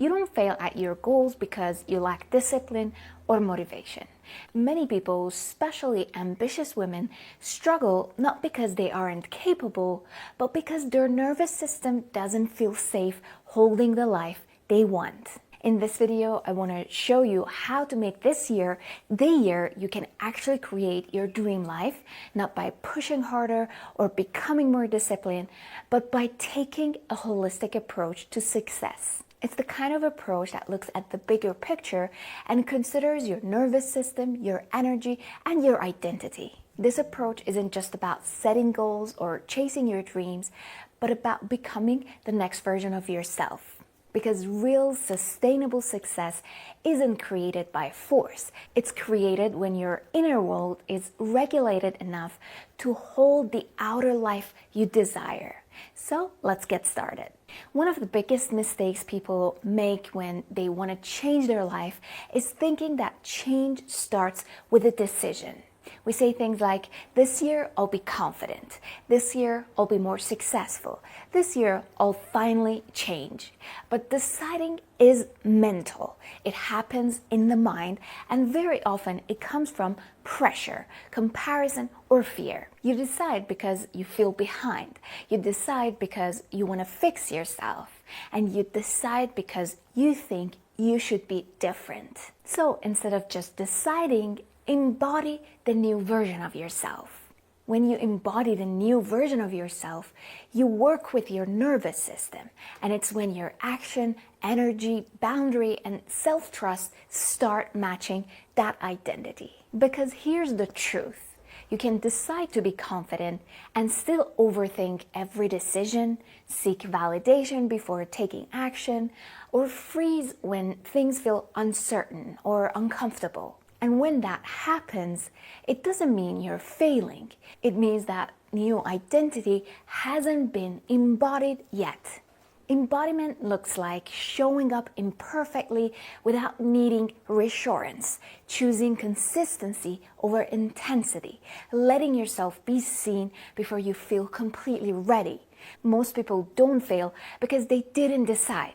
You don't fail at your goals because you lack discipline or motivation. Many people, especially ambitious women, struggle not because they aren't capable, but because their nervous system doesn't feel safe holding the life they want. In this video, I want to show you how to make this year the year you can actually create your dream life, not by pushing harder or becoming more disciplined, but by taking a holistic approach to success. It's the kind of approach that looks at the bigger picture and considers your nervous system, your energy, and your identity. This approach isn't just about setting goals or chasing your dreams, but about becoming the next version of yourself. Because real sustainable success isn't created by force. It's created when your inner world is regulated enough to hold the outer life you desire. So let's get started. One of the biggest mistakes people make when they want to change their life is thinking that change starts with a decision. We say things like, this year I'll be confident, this year I'll be more successful, this year I'll finally change. But deciding is mental. It happens in the mind, and very often it comes from pressure, comparison, or fear. You decide because you feel behind. You decide because you want to fix yourself. And you decide because you think you should be different. So instead of just deciding, embody the new version of yourself. When you embody the new version of yourself, you work with your nervous system, and it's when your action, energy, boundary, and self-trust start matching that identity. Because here's the truth. You can decide to be confident and still overthink every decision, seek validation before taking action, or freeze when things feel uncertain or uncomfortable. And when that happens, it doesn't mean you're failing. It means that new identity hasn't been embodied yet. Embodiment looks like showing up imperfectly without needing reassurance, choosing consistency over intensity, letting yourself be seen before you feel completely ready. Most people don't fail because they didn't decide.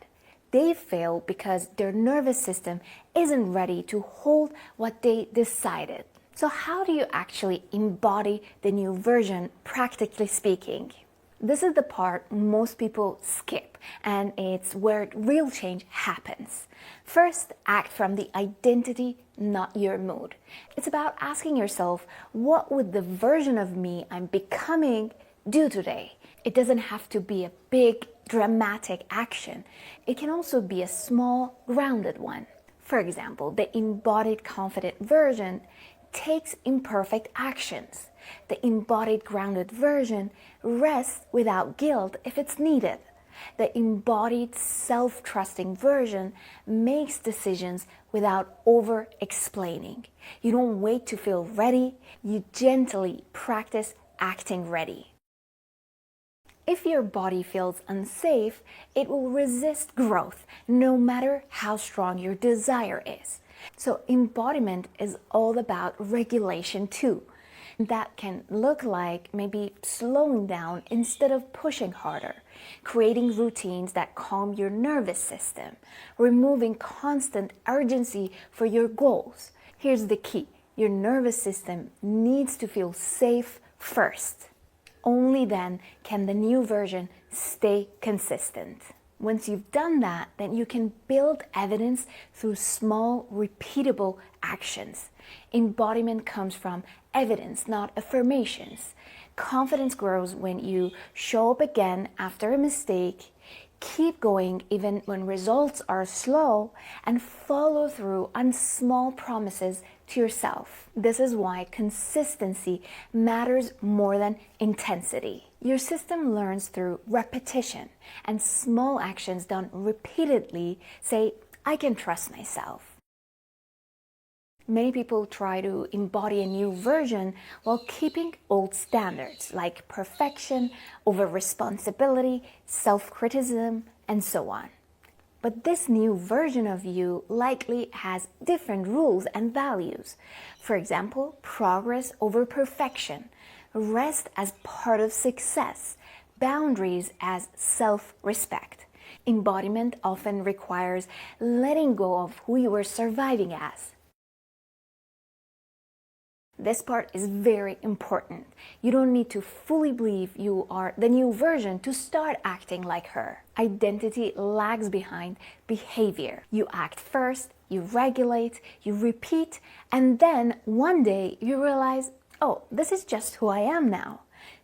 They fail because their nervous system isn't ready to hold what they decided. So how do you actually embody the new version, practically speaking? This is the part most people skip, and it's where real change happens. First, act from the identity, not your mood. It's about asking yourself, what would the version of me I'm becoming do today? It doesn't have to be a big, dramatic action. It can also be a small, grounded one. For example, the embodied confident version takes imperfect actions. The embodied grounded version rests without guilt if it's needed. The embodied self-trusting version makes decisions without over-explaining. You don't wait to feel ready, you gently practice acting ready. If your body feels unsafe, it will resist growth, no matter how strong your desire is. So embodiment is all about regulation too. That can look like maybe slowing down instead of pushing harder, creating routines that calm your nervous system, removing constant urgency for your goals. Here's the key. Your nervous system needs to feel safe first. Only then can the new version stay consistent. Once you've done that, then you can build evidence through small, repeatable actions. Embodiment comes from evidence, not affirmations. Confidence grows when you show up again after a mistake, keep going even when results are slow, and follow through on small promises to yourself. This is why consistency matters more than intensity. Your system learns through repetition, and small actions done repeatedly say, I can trust myself. Many people try to embody a new version while keeping old standards like perfection over responsibility, self-criticism, and so on. But this new version of you likely has different rules and values. For example, progress over perfection, rest as part of success, boundaries as self-respect. Embodiment often requires letting go of who you were surviving as. This part is very important. You don't need to fully believe you are the new version to start acting like her. Identity lags behind behavior. You act first, you regulate, you repeat, and then one day you realize, oh, this is just who I am now.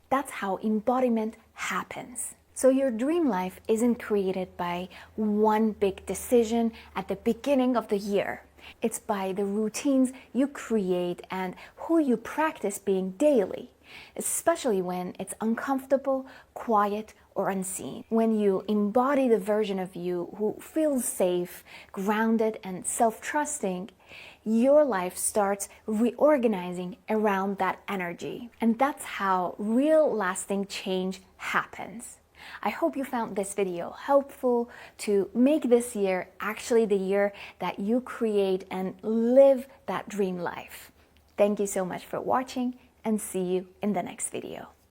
That's how embodiment happens. So your dream life isn't created by one big decision at the beginning of the year. It's by the routines you create and who you practice being daily, especially when it's uncomfortable, quiet, or unseen. When you embody the version of you who feels safe, grounded, and self-trusting, your life starts reorganizing around that energy. And that's how real lasting change happens. I hope you found this video helpful to make this year actually the year that you create and live that dream life. Thank you so much for watching, and see you in the next video.